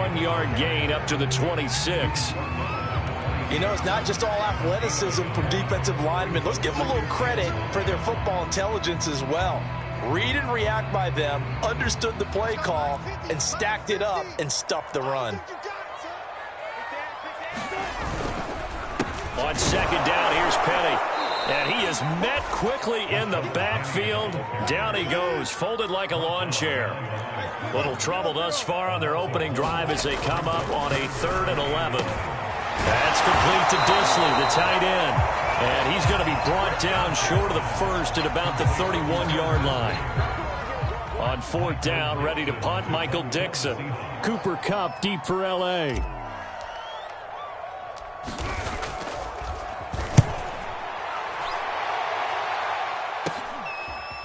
1-yard gain up to the 26. You know, it's not just all athleticism from defensive linemen. Let's give them a little credit for their football intelligence as well. Read and react by them, understood the play call, and stacked it up and stuffed the run. On second down, here's Penny. And he is met quickly in the backfield. Down he goes, folded like a lawn chair. Little trouble thus far on their opening drive as they come up on a 3rd and 11. That's complete to Disley, the tight end. And he's going to be brought down short of the first at about the 31-yard line. On 4th down, ready to punt, Michael Dixon. Cooper Kupp deep for L.A.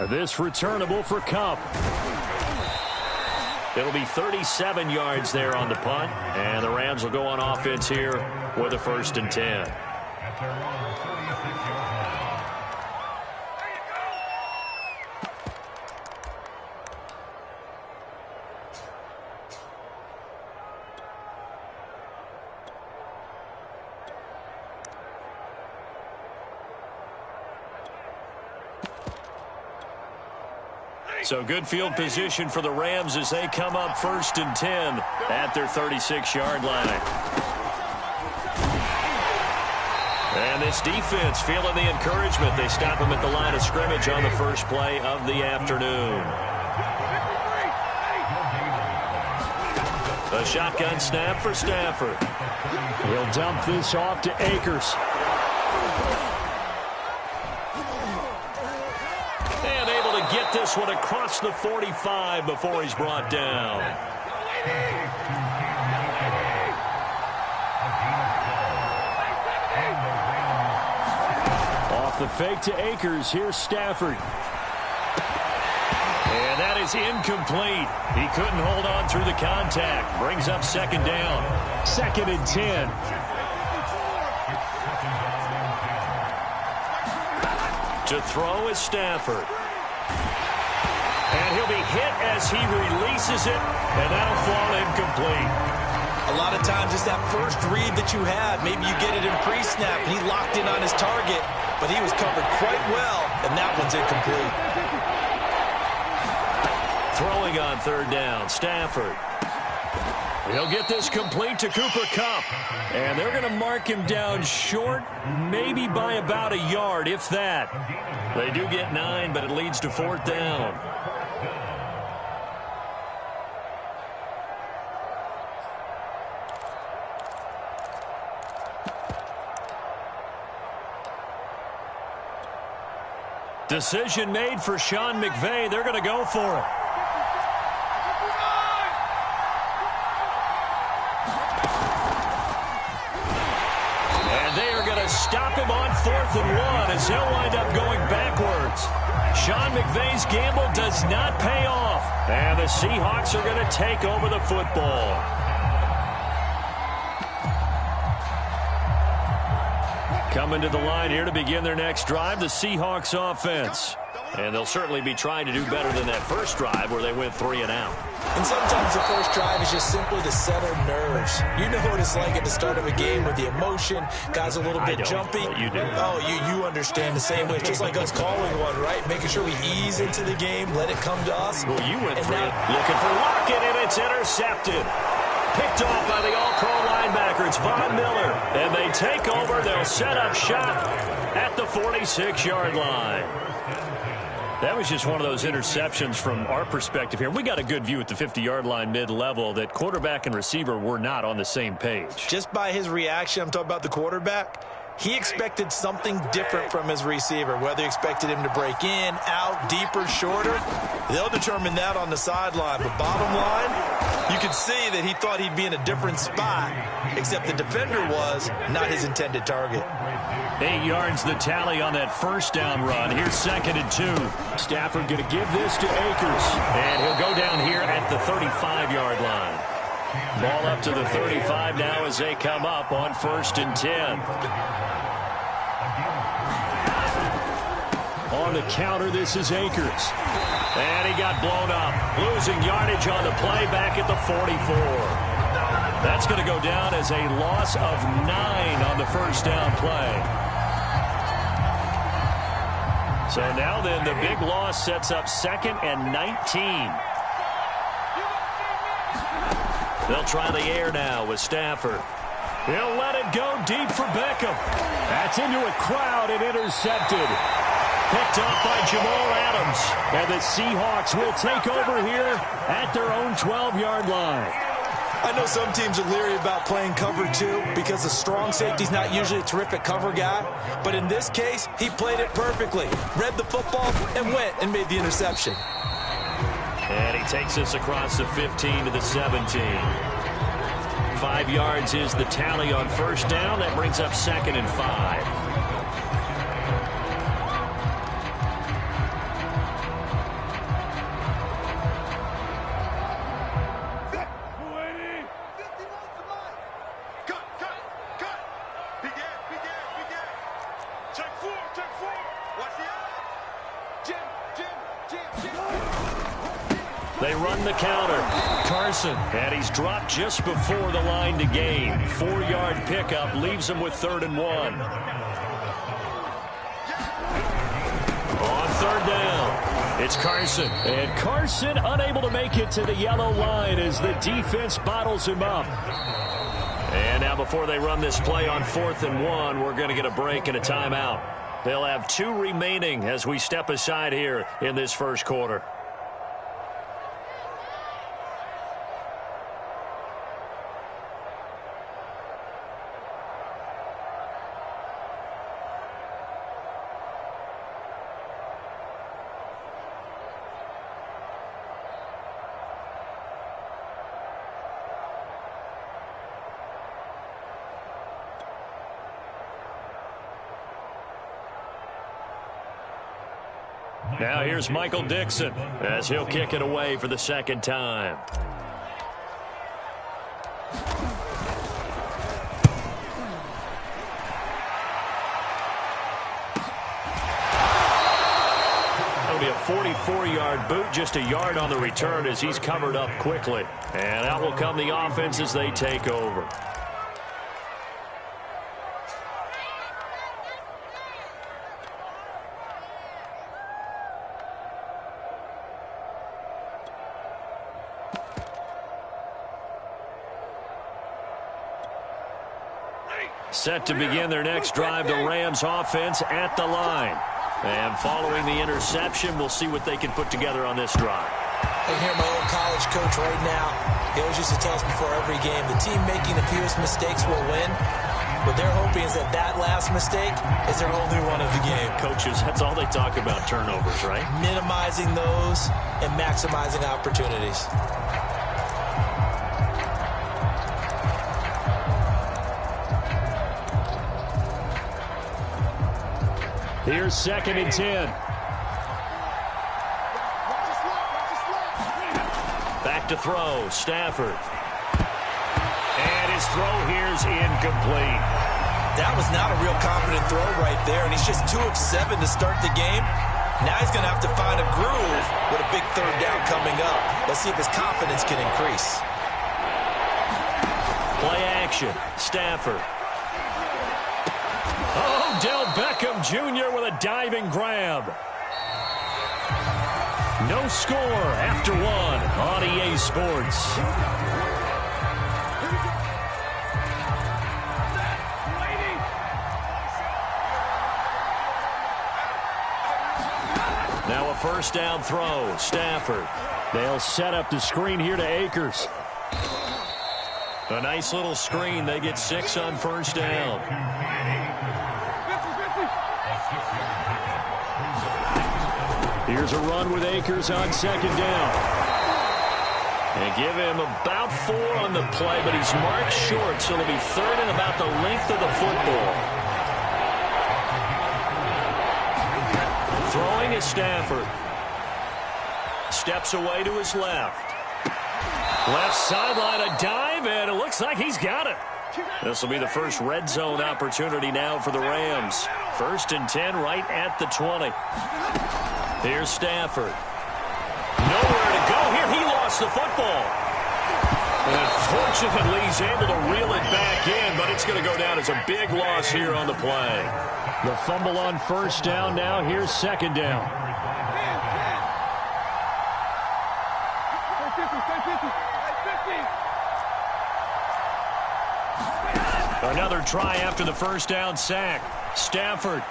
This returnable for Kupp. It'll be 37 yards there on the punt, and the Rams will go on offense here with a 1st and 10. So good field position for the Rams as they come up 1st and 10 at their 36-yard line. And this defense feeling the encouragement. They stop them at the line of scrimmage on the first play of the afternoon. A shotgun snap for Stafford. He'll dump this off to Akers. Get this one across the 45 before he's brought down. Off the fake to Akers. Here's Stafford. And that is incomplete. He couldn't hold on through the contact. Brings up 2nd down. 2nd and 10. To throw is Stafford. And he'll be hit as he releases it, and that'll fall incomplete. A lot of times it's that first read that you have. Maybe you get it in pre-snap, and he locked in on his target, but he was covered quite well, and that one's incomplete. Throwing on 3rd down, Stafford. He'll get this complete to Cooper Kupp. And they're going to mark him down short, maybe by about a yard, if that. They do get 9, but it leads to 4th down. Decision made for Sean McVay. They're going to go for it. And they are going to stop him on 4th and 1 as he'll wind up going backwards. Sean McVay's gamble does not pay off. And the Seahawks are going to take over the football. Coming to the line here to begin their next drive, the Seahawks offense. And they'll certainly be trying to do better than that first drive where they went 3 and out. And sometimes the first drive is just simply to settle nerves. You know what it's like at the start of a game with the emotion. Guys a little bit jumpy. You do. Oh, you understand the same way. It's just like us calling one, right? Making sure we ease into the game, let it come to us. Well, you went for it. Looking for Lockett, and it's intercepted. Picked off by the all-pro linebacker. It's Von Miller. And they take over. They'll set up shop at the 46-yard line. That was just one of those interceptions from our perspective here. We got a good view at the 50-yard line mid-level that quarterback and receiver were not on the same page. Just by his reaction, I'm talking about the quarterback, he expected something different from his receiver, whether he expected him to break in, out, deeper, shorter. They'll determine that on the sideline. But bottom line, you can see that he thought he'd be in a different spot, except the defender was not his intended target. 8 yards the tally on that first down run. Here's 2nd and 2. Stafford going to give this to Akers. And he'll go down here at the 35-yard line. Ball up to the 35 now as they come up on 1st and 10. On the counter, this is Akers. And he got blown up. Losing yardage on the play back at the 44. That's going to go down as a loss of 9 on the first down play. So now then, the big loss sets up 2nd and 19. They'll try the air now with Stafford. He'll let it go deep for Beckham. That's into a crowd and intercepted. Picked up by Jamal Adams. And the Seahawks will take over here at their own 12-yard line. I know some teams are leery about playing cover 2 because the strong safety's not usually a terrific cover guy. But in this case, he played it perfectly. Read the football and went and made the interception. And he takes us across the 15 to the 17. 5 yards is the tally on first down. That brings up 2nd and 5. They run the counter. Carson, and he's dropped just before the line to gain. 4-yard pickup leaves him with 3rd and 1. On 3rd down, it's Carson. And Carson unable to make it to the yellow line as the defense bottles him up. And now before they run this play on 4th and 1, we're going to get a break and a timeout. They'll have 2 remaining as we step aside here in this first quarter. Now here's Michael Dixon as he'll kick it away for the 2nd time. That'll be a 44-yard boot, just a yard on the return as he's covered up quickly. And out will come the offense as they take over. Set to begin their next drive, the Rams offense at the line. And following the interception, we'll see what they can put together on this drive. I hear my old college coach right now. He always used to tell us before every game, the team making the fewest mistakes will win. What they're hoping is that last mistake is their only one of the game. Coaches, that's all they talk about, turnovers, right? Minimizing those and maximizing opportunities. Here's 2nd and 10. Back to throw, Stafford. And his throw here's incomplete. That was not a real confident throw right there, and he's just 2 of 7 to start the game. Now he's going to have to find a groove with a big 3rd down coming up. Let's see if his confidence can increase. Play action, Stafford. Odell Beckham Jr. with a diving grab. No score after 1 on EA Sports. Now a 1st down throw, Stafford. They'll set up the screen here to Akers. A nice little screen. They get 6 on 1st down. Here's a run with Akers on 2nd down. And give him about 4 on the play, but he's marked short, so it'll be 3rd and about the length of the football. Throwing is Stafford. Steps away to his left. Left sideline, a dive, and it looks like he's got it. This will be the first red zone opportunity now for the Rams. 1st and 10 right at the 20. Here's Stafford. Nowhere to go here. He lost the football. And fortunately, he's able to reel it back in, but it's going to go down as a big loss here on the play. The fumble on first down now. Here's second down. Another try after the first down sack. Stafford.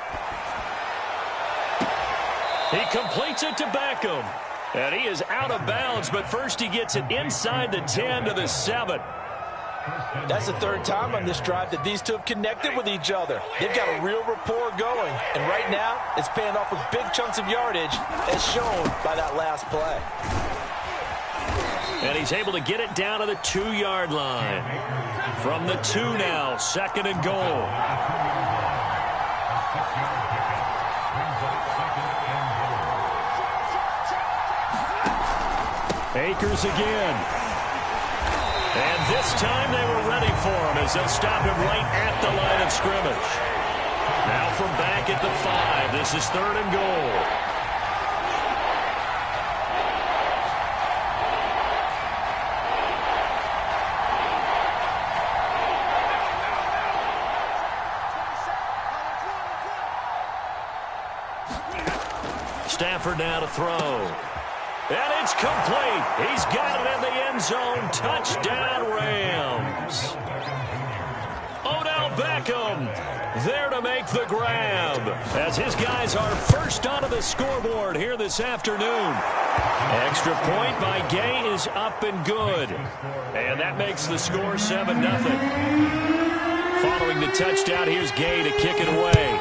He completes it to Beckham. And he is out of bounds, but first he gets it inside the 10 to the 7. That's the third time on this drive that these two have connected with each other. They've got a real rapport going. And right now, it's paying off with big chunks of yardage, as shown by that last play. And he's able to get it down to the 2-yard line. From the 2 now, second and goal. Akers again. And this time they were ready for him as they'll stop him right at the line of scrimmage. Now from back at the 5, this is third and goal. Stafford now to throw. And it's complete. He's got it in the end zone. Touchdown, Rams. Odell Beckham there to make the grab as his guys are first onto the scoreboard here this afternoon. Extra point by Gay is up and good. And that makes the score 7-0. Following the touchdown, here's Gay to kick it away.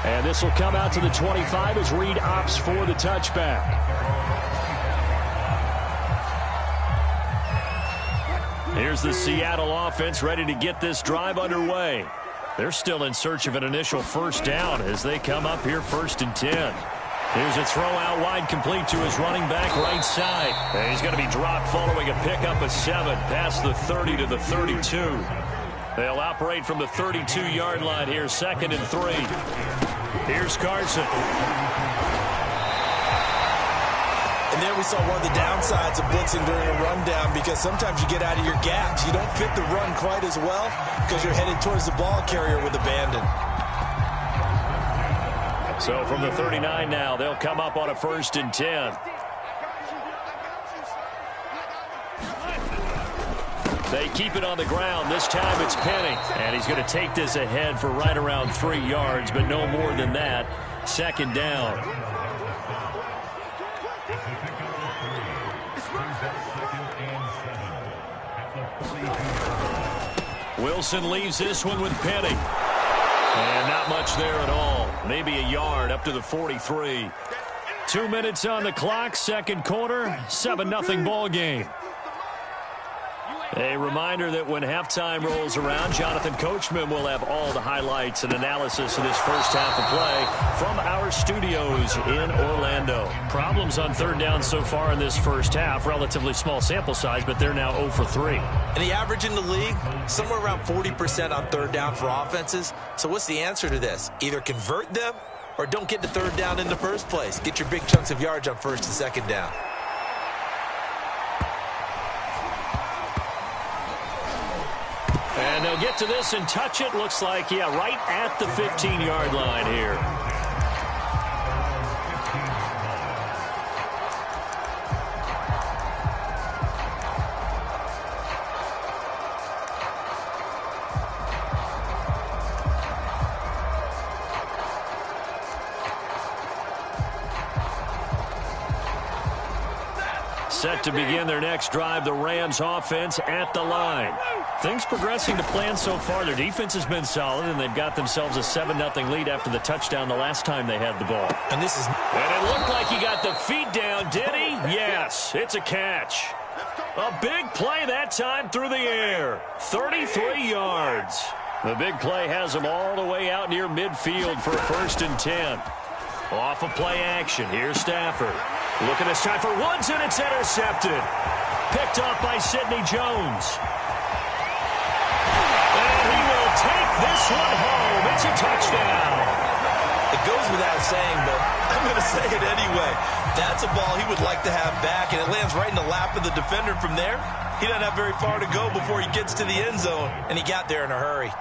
And this will come out to the 25 as Reed opts for the touchback. Here's the Seattle offense ready to get this drive underway. They're still in search of an initial first down as they come up here first and 10. Here's a throw out wide complete to his running back right side. And he's going to be dropped following a pickup of 7 past the 30 to the 32. They'll operate from the 32-yard line here, second and 3. Here's Carson. And there we saw one of the downsides of blitzing during a rundown, because sometimes you get out of your gaps. You don't fit the run quite as well because you're headed towards the ball carrier with abandon. So from the 39 now, they'll come up on a first and 10. They keep it on the ground. This time it's Penny. And he's going to take this ahead for right around 3 yards, but no more than that. Second down. Wilson leaves this one with Penny. And not much there at all. Maybe a yard up to the 43. 2 minutes on the clock, second quarter, 7-0 ball game. A reminder that when halftime rolls around, Jonathan Coachman will have all the highlights and analysis of this first half of play from our studios in Orlando. Problems on third down so far in this first half. Relatively small sample size, but they're now 0 for 3. And the average in the league, somewhere around 40% on third down for offenses. So what's the answer to this? Either convert them or don't get to third down in the first place. Get your big chunks of yards on first and second down. And they'll get to this and touch it. Looks like, yeah, right at the 15-yard line here. Set to begin their next drive, the Rams offense at the line. Things progressing to plan so far. Their defense has been solid, and they've got themselves a 7-0 lead after the touchdown the last time they had the ball. And this is... And it looked like he got the feet down, did he? Yes, it's a catch. A big play that time through the air. 33 yards. The big play has him all the way out near midfield for a first and 10. Off of play action, here's Stafford. Looking this time for Woods, and it's intercepted. Picked off by Sidney Jones. And he will take this one home. It's a touchdown. A goes without saying, but I'm going to say it anyway. That's a ball he would like to have back, and it lands right in the lap of the defender. From there, he doesn't have very far to go before he gets to the end zone, and he got there in a hurry.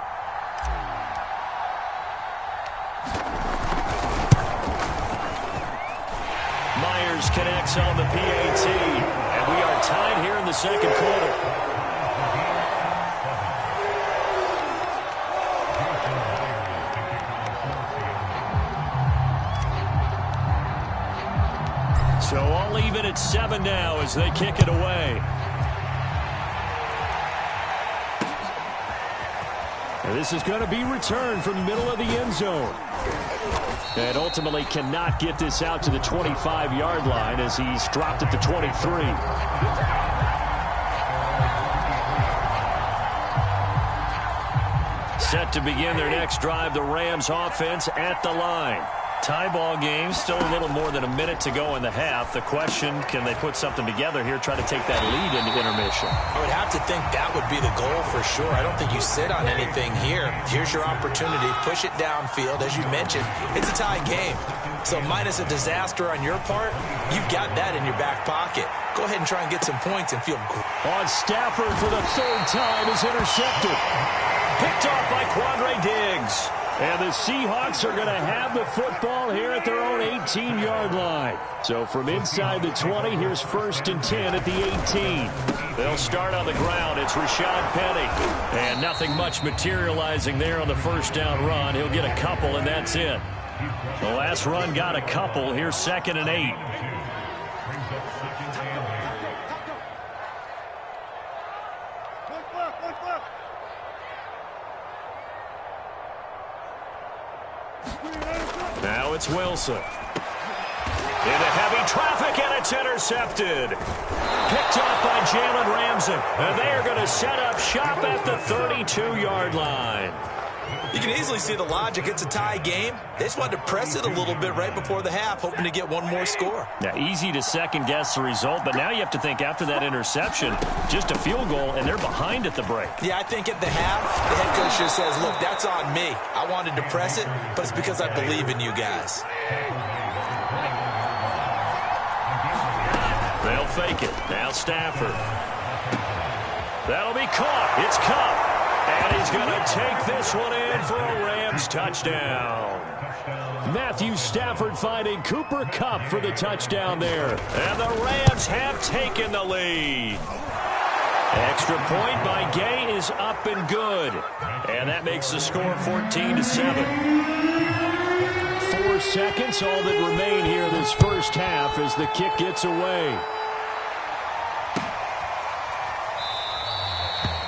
Myers connects on the PAT, and we are tied here in the second quarter. So all even at 7 now as they kick it away. And this is going to be returned from the middle of the end zone. And ultimately cannot get this out to the 25-yard line as he's dropped at the 23. Set to begin their next drive, the Rams offense at the line. Tie ball game, still a little more than a minute to go in the half. The question, can they put something together here, try to take that lead into intermission? I would have to think that would be the goal for sure. I don't think you sit on anything here. Here's your opportunity. Push it downfield. As you mentioned, it's a tie game. So minus a disaster on your part, you've got that in your back pocket. Go ahead and try and get some points and feel good. On Stafford for the third time is intercepted. Picked off by Quandre Diggs. And the Seahawks are going to have the football here at their own 18-yard line. So from inside the 20, here's 1st and 10 at the 18. They'll start on the ground. It's Rashad Penny. And nothing much materializing there on the first down run. He'll get a couple, and that's it. The last run got a couple. Here's 2nd and 8. Now it's Wilson. Into heavy traffic, and it's intercepted. Picked off by Jalen Ramsey. And they are going to set up shop at the 32-yard line. You can easily see the logic. It's a tie game. They just wanted to press it a little bit right before the half, hoping to get one more score. Now, easy to second-guess the result, but now you have to think after that interception, just a field goal, and they're behind at the break. Yeah, I think at the half, the head coach just says, look, that's on me. I wanted to press it, but it's because I believe in you guys. They'll fake it. Now Stafford. That'll be caught. It's Kupp. And he's going to take this one in for a Rams touchdown. Matthew Stafford finding Cooper Kupp for the touchdown there. And the Rams have taken the lead. Extra point by Gay is up and good. And that makes the score 14-7. 4 seconds, all that remain here this first half as the kick gets away.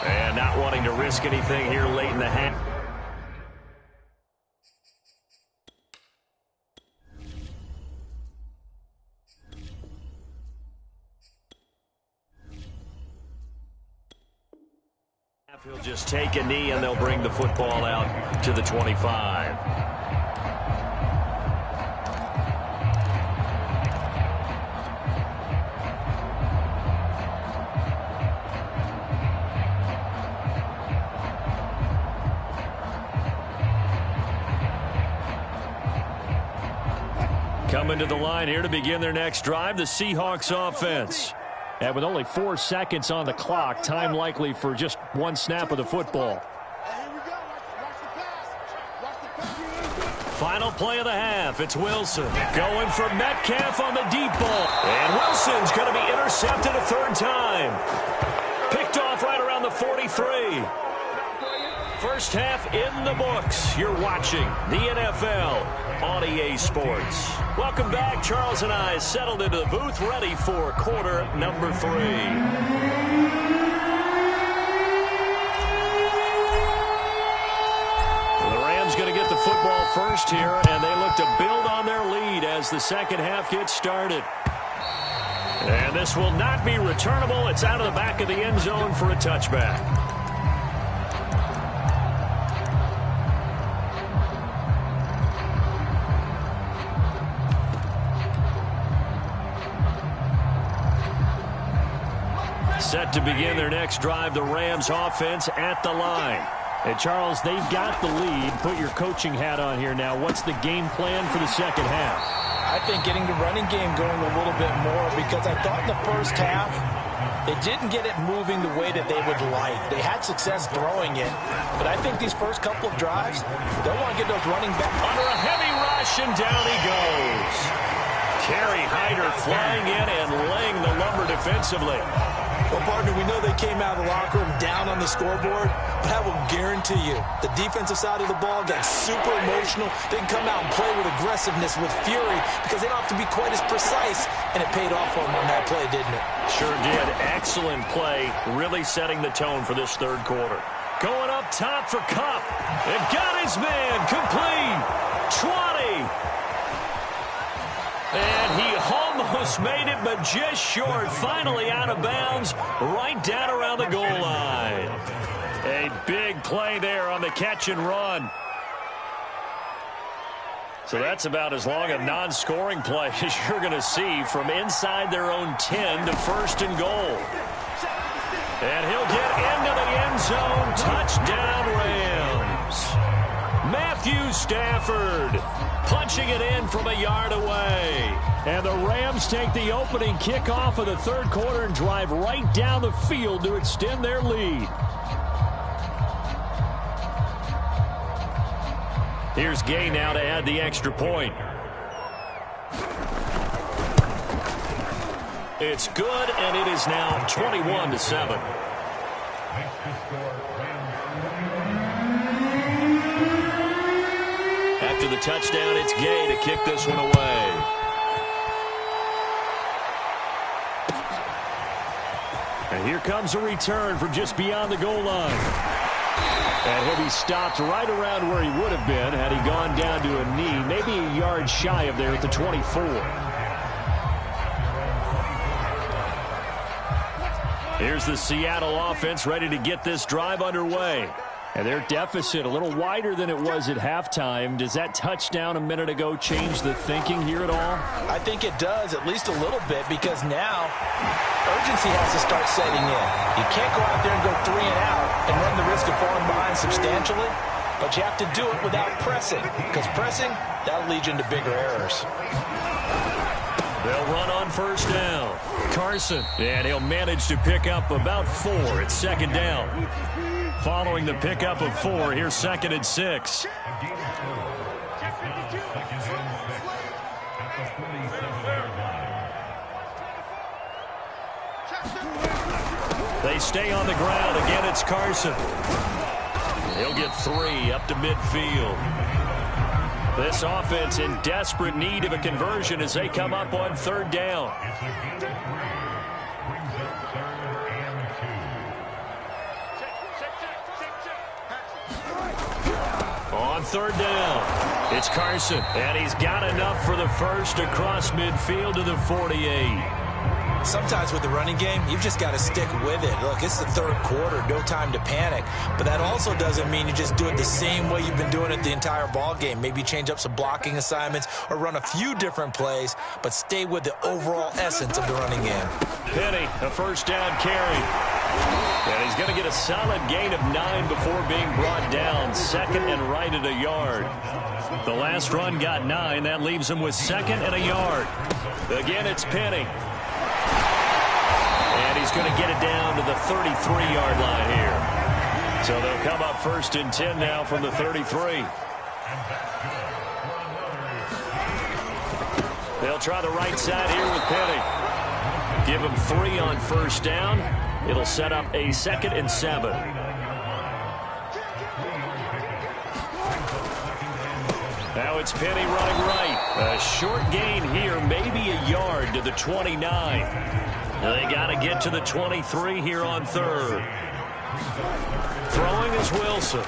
And not wanting to risk anything here late in the half. He'll just take a knee and they'll bring the football out to the 25. Coming to the line here to begin their next drive, the Seahawks offense. And with only 4 seconds on the clock, time likely for just one snap of the football. Final play of the half. It's Wilson going for Metcalf on the deep ball. And Wilson's going to be intercepted a third time. Picked off right around the 43. First half in the books. You're watching the NFL on EA Sports. Welcome back. Charles and I settled into the booth, ready for quarter number 3. The Rams going to get the football first here, and they look to build on their lead as the second half gets started. And this will not be returnable. It's out of the back of the end zone for a touchback. Set to begin their next drive, the Rams offense at the line. And Charles, they've got the lead. Put your coaching hat on here now. What's the game plan for the second half? I think getting the running game going a little bit more, because I thought in the first half they didn't get it moving the way that they would like. They had success throwing it, but I think these first couple of drives, they'll want to get those running back. Under a heavy rush, and down he goes. Kerry Hyder flying in and laying the lumber defensively. Well, partner, we know they came out of the locker room down on the scoreboard, but I will guarantee you the defensive side of the ball got super emotional. They can come out and play with aggressiveness, with fury, because they don't have to be quite as precise, and it paid off for them on that play, didn't it? Sure did. Excellent play, really setting the tone for this third quarter. Going up top for Kupp. And got his man complete. 20. And he almost made it, but just short. Finally out of bounds, right down around the goal line. A big play there on the catch and run. So that's about as long a non-scoring play as you're going to see from inside their own 10 to first and goal. And he'll get into the end zone. Touchdown, Rams. Matthew Stafford punching it in from a yard away. And the Rams take the opening kickoff of the third quarter and drive right down the field to extend their lead. Here's Gay now to add the extra point. It's good, and it is now 21-7. After the touchdown, it's Gay to kick this one away. And here comes a return from just beyond the goal line. And he'll be stopped right around where he would have been had he gone down to a knee, maybe a yard shy of there at the 24. Here's the Seattle offense ready to get this drive underway. And their deficit a little wider than it was at halftime. Does that touchdown a minute ago change the thinking here at all? I think it does, at least a little bit, because now urgency has to start setting in. You can't go out there and go 3 and out and run the risk of falling behind substantially, but you have to do it without pressing, because pressing, that'll lead you into bigger errors. They'll run on first down. Carson, and he'll manage to pick up about 4 at second down. Following the pickup of 4, here's 2nd and 6. They stay on the ground. Again, it's Carson. He'll get 3 up to midfield. This offense in desperate need of a conversion as they come up on third down. On third down, it's Carson, and he's got enough for the first across midfield to the 48. Sometimes with the running game, you've just got to stick with it. Look, it's the third quarter, no time to panic. But that also doesn't mean you just do it the same way you've been doing it the entire ball game. Maybe change up some blocking assignments or run a few different plays, but stay with the overall essence of the running game. Penny, a first down carry. And he's going to get a solid gain of 9 before being brought down. 2nd and right at a yard. The last run got 9. That leaves him with 2nd and a yard. Again, it's Penny. And he's going to get it down to the 33-yard line here. So they'll come up 1st and 10 now from the 33. They'll try the right side here with Penny. Give him 3 on first down. It'll set up a 2nd and 7. Now it's Penny running right. A short gain here, maybe a yard to the 29. They got to get to the 23 here on third. Throwing is Wilson.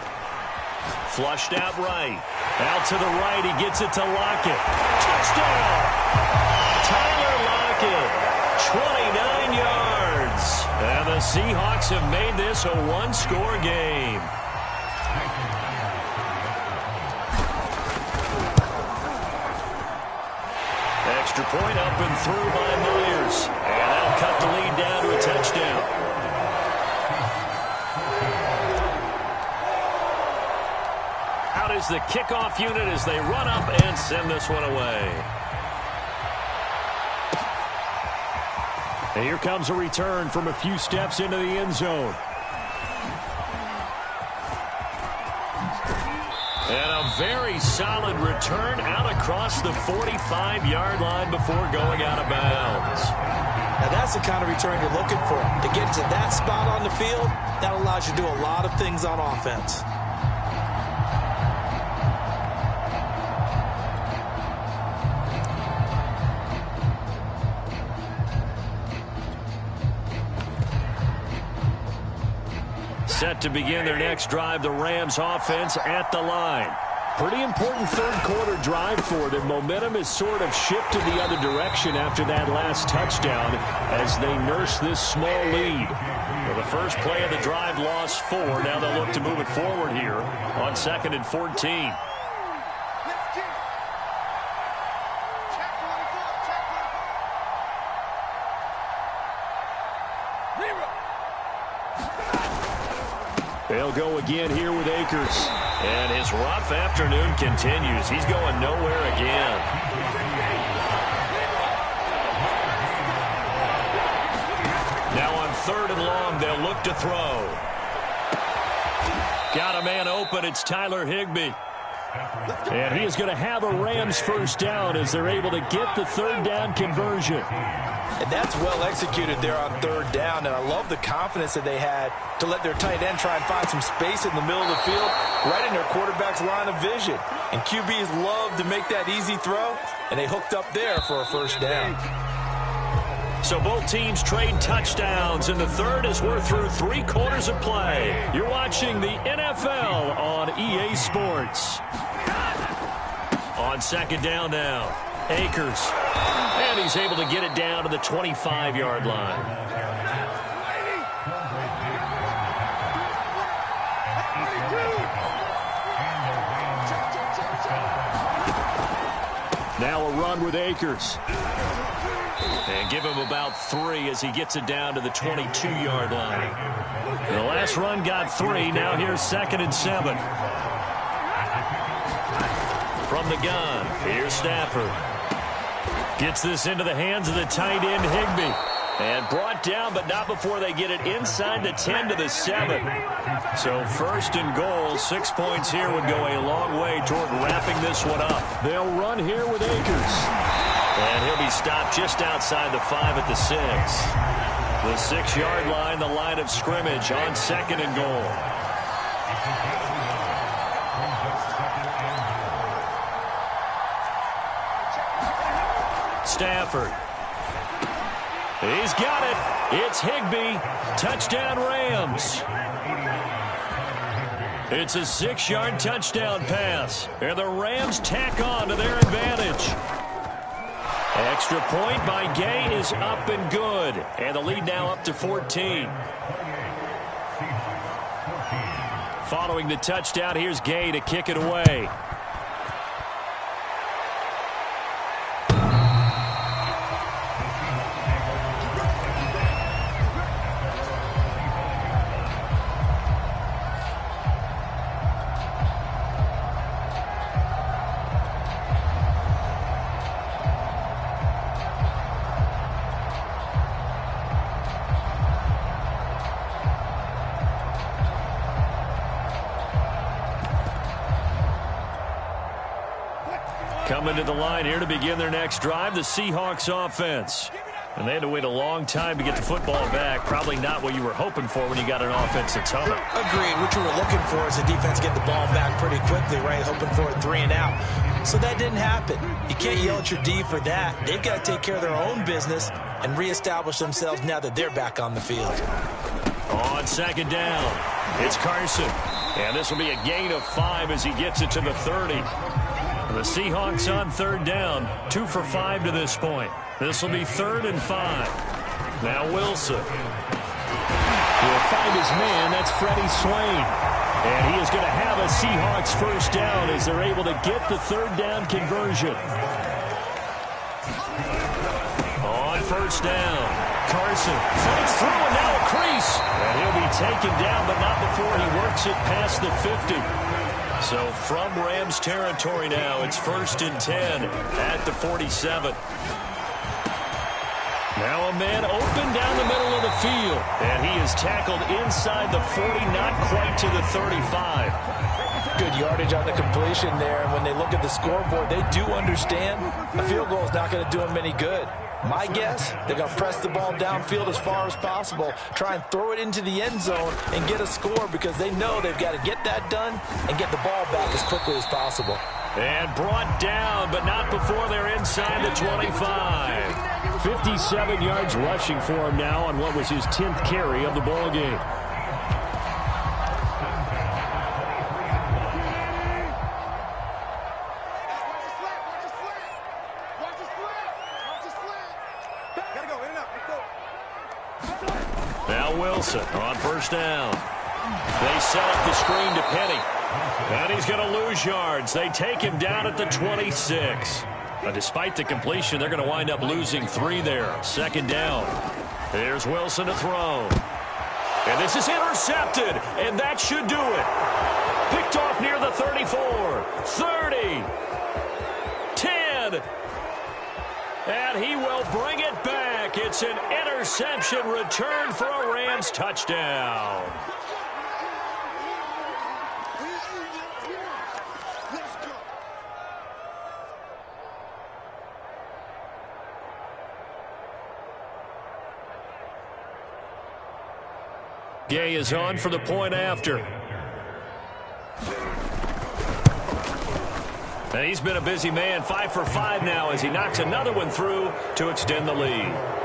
Flushed out right. Out to the right, he gets it to Lockett. Touchdown! Tyler Lockett, 29 yards. And the Seahawks have made this a one-score game. Extra point up and through by Myers. And that'll cut the lead down to a touchdown. the kickoff unit as they run up and send this one away. And here comes a return from a few steps into the end zone. And a very solid return out across the 45-yard line before going out of bounds. Now that's the kind of return you're looking for. To get to that spot on the field, that allows you to do a lot of things on offense. Set to begin their next drive, the Rams offense at the line. Pretty important third quarter drive for them. Momentum has sort of shifted the other direction after that last touchdown as they nurse this small lead. Well, the first play of the drive lost 4. Now they'll look to move it forward here on 2nd and 14. They'll go again here with Akers. And his rough afternoon continues. He's going nowhere again. Now on 3rd and long, they'll look to throw. Got a man open. It's Tyler Higbee. And he is going to have a Rams first down as they're able to get the 3rd down conversion. And that's well executed there on 3rd down. And I love the confidence that they had to let their tight end try and find some space in the middle of the field, right in their quarterback's line of vision. And QBs love to make that easy throw, and they hooked up there for a first down. So both teams trade touchdowns, and the third as we're through 3 quarters of play. You're watching the NFL on EA Sports. On 2nd down now, Akers. And he's able to get it down to the 25-yard line. Now a run with Akers. And give him about 3 as he gets it down to the 22-yard line. The last run got 3. Now here's 2nd and 7. From the gun, here's Stafford. Gets this into the hands of the tight end, Higbee. And brought down, but not before they get it inside the 10 to the 7. So 1st and goal, 6 points here would go a long way toward wrapping this one up. They'll run here with Akers. And he'll be stopped just outside the 5 at the 6. The 6-yard line, the line of scrimmage on 2nd and goal. Stafford. He's got it. It's Higbee. Touchdown Rams. It's a 6-yard touchdown pass. And the Rams tack on to their advantage. Extra point by Gay is up and good. And the lead now up to 14. Following the touchdown, here's Gay to kick it away. Coming to the line here to begin their next drive, the Seahawks offense. And they had to wait a long time to get the football back. Probably not what you were hoping for when you got an offense that's humming. Agreed. What you were looking for is the defense get the ball back pretty quickly, right? Hoping for a 3 and out. So that didn't happen. You can't yell at your D for that. They've got to take care of their own business and reestablish themselves now that they're back on the field. On 2nd down, it's Carson. And this will be a gain of 5 as he gets it to the 30. The Seahawks on 3rd down, 2 for 5 to this point. This will be 3rd and 5. Now Wilson. He'll find his man. That's Freddie Swain. And he is going to have a Seahawks first down as they're able to get the 3rd down conversion. On 1st down, Carson fakes through and now a crease. And he'll be taken down, but not before he works it past the 50. So from Rams territory now, it's 1st and 10 at the 47. Now a man open down the middle of the field. And he is tackled inside the 40, not quite to the 35. Good yardage on the completion there. And when they look at the scoreboard, they do understand a field goal is not going to do them any good. My guess, they're going to press the ball downfield as far as possible, try and throw it into the end zone and get a score because they know they've got to get that done and get the ball back as quickly as possible. And brought down, but not before they're inside the 25. 57 yards rushing for him now on what was his 10th carry of the ball game. Now Wilson on 1st down. They set up the screen to Penny. And he's going to lose yards. They take him down at the 26. Despite the completion, they're going to wind up losing 3 there. 2nd down. Here's Wilson to throw. And this is intercepted. And that should do it. Picked off near the 34. 30. 10. And he will bring it back. It's an interception return for a Rams touchdown. Gay is on for the point after. And he's been a busy man, 5 for 5 now as he knocks another one through to extend the lead.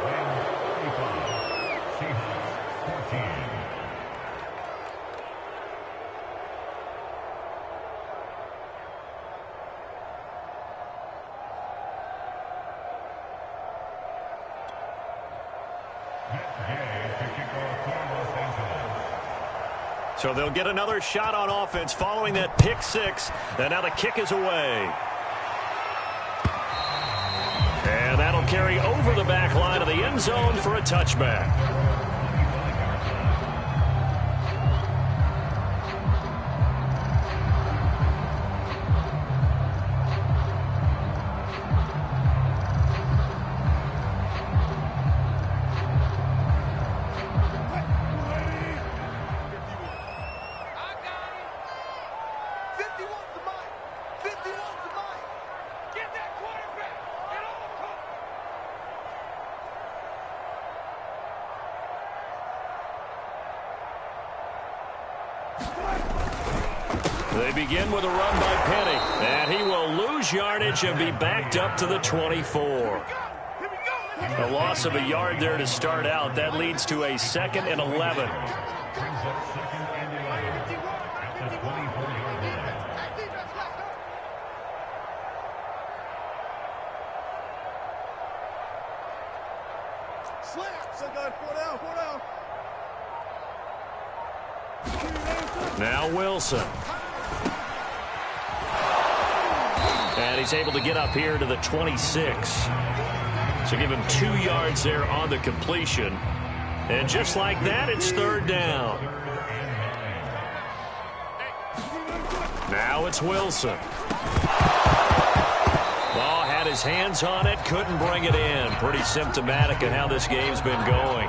So they'll get another shot on offense following that pick 6. And now the kick is away. And that'll carry over the back line of the end zone for a touchback. They begin with a run by Penny, and he will lose yardage and be backed up to the 24. A loss of a yard there to start out. That leads to a 2nd and 11. Now Wilson. And he's able to get up here to the 26. So give him 2 yards there on the completion. And just like that, it's 3rd down. Now it's Wilson. Oh, had his hands on it, couldn't bring it in. Pretty symptomatic of how this game's been going.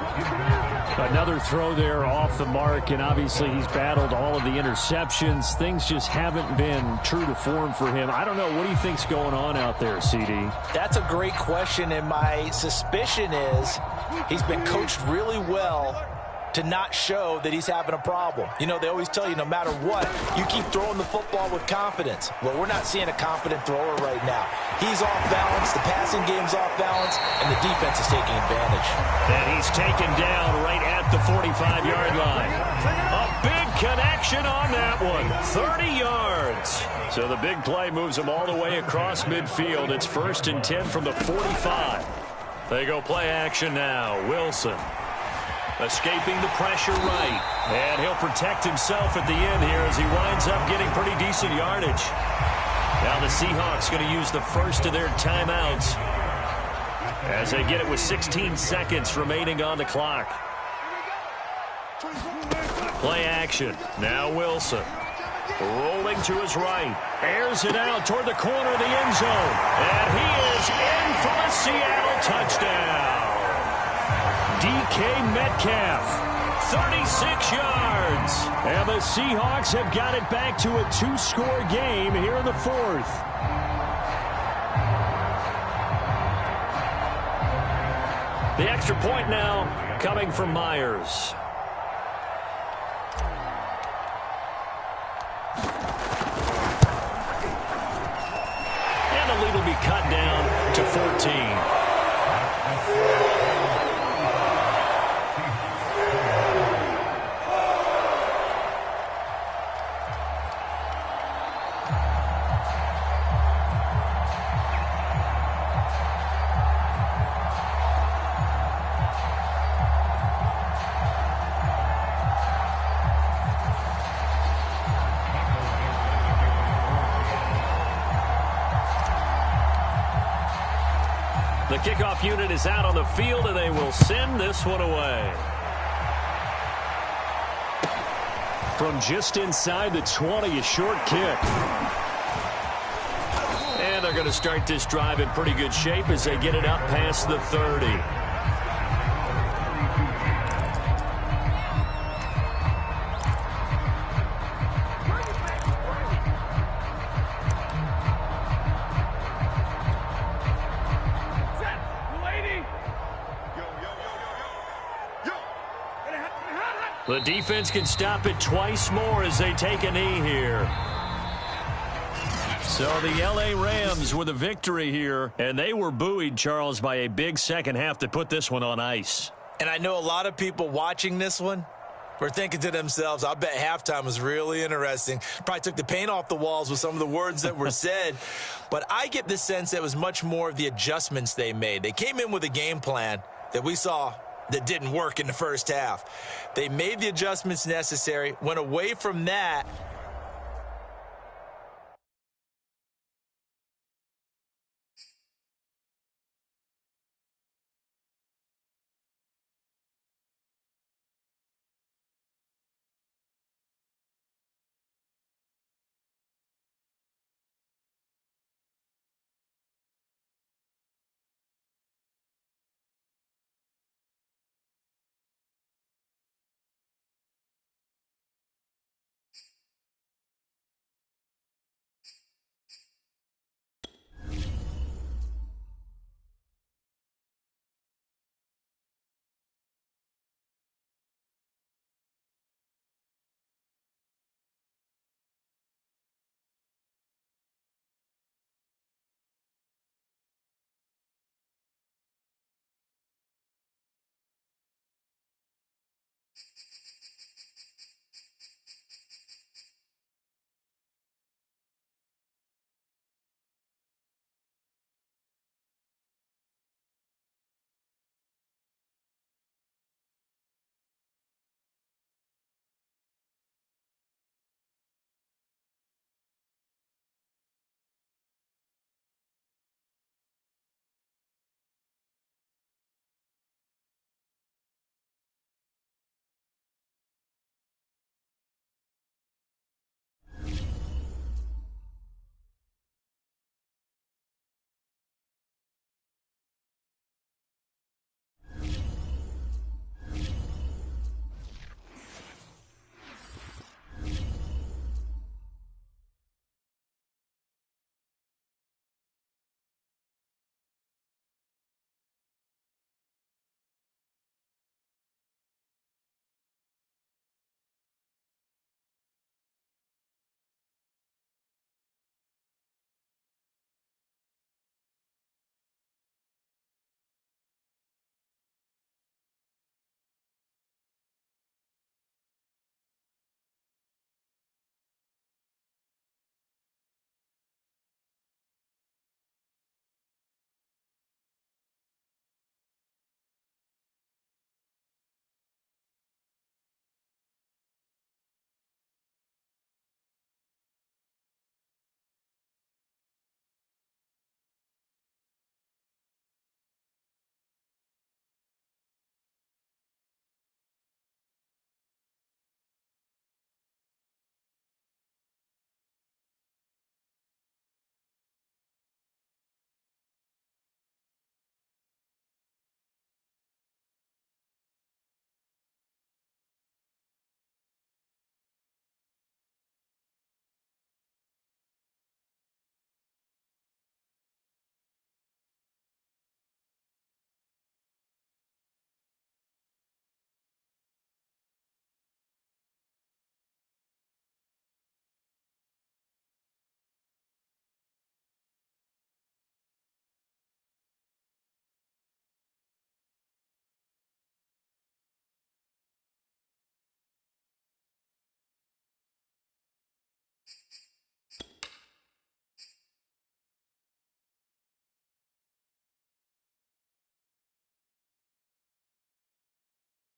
Another throw there off the mark, and obviously he's battled all of the interceptions. Things just haven't been true to form for him. I don't know. What do you think's going on out there, CD? That's a great question, and my suspicion is he's been coached really well to not show that he's having a problem. You know, they always tell you no matter what, you keep throwing the football with confidence. Well, we're not seeing a confident thrower right now. He's off balance, the passing game's off balance, and the defense is taking advantage. And he's taken down right at the 45-yard line. A big connection on that one. 30 yards. So the big play moves him all the way across midfield. It's 1st and 10 from the 45. They go play action now. Wilson. Escaping the pressure right. And he'll protect himself at the end here as he winds up getting pretty decent yardage. Now the Seahawks going to use the first of their timeouts as they get it with 16 seconds remaining on the clock. Play action. Now Wilson. Rolling to his right. Airs it out toward the corner of the end zone. And he is in for a Seattle touchdown. DK Metcalf, 36 yards. And the Seahawks have got it back to a 2-score game here in the fourth. The extra point now coming from Myers. And the lead will be cut down to 14. The kickoff unit is out on the field, and they will send this one away. From just inside the 20, a short kick. And they're going to start this drive in pretty good shape as they get it up past the 30. The defense can stop it twice more as they take a knee here. So the L.A. Rams with a victory here, and they were buoyed, Charles, by a big second half that put this one on ice. And I know a lot of people watching this one were thinking to themselves, I bet halftime was really interesting. Probably took the paint off the walls with some of the words that were said. But I get the sense that it was much more of the adjustments they made. They came in with a game plan that we saw that didn't work in the first half. They made the adjustments necessary, went away from that,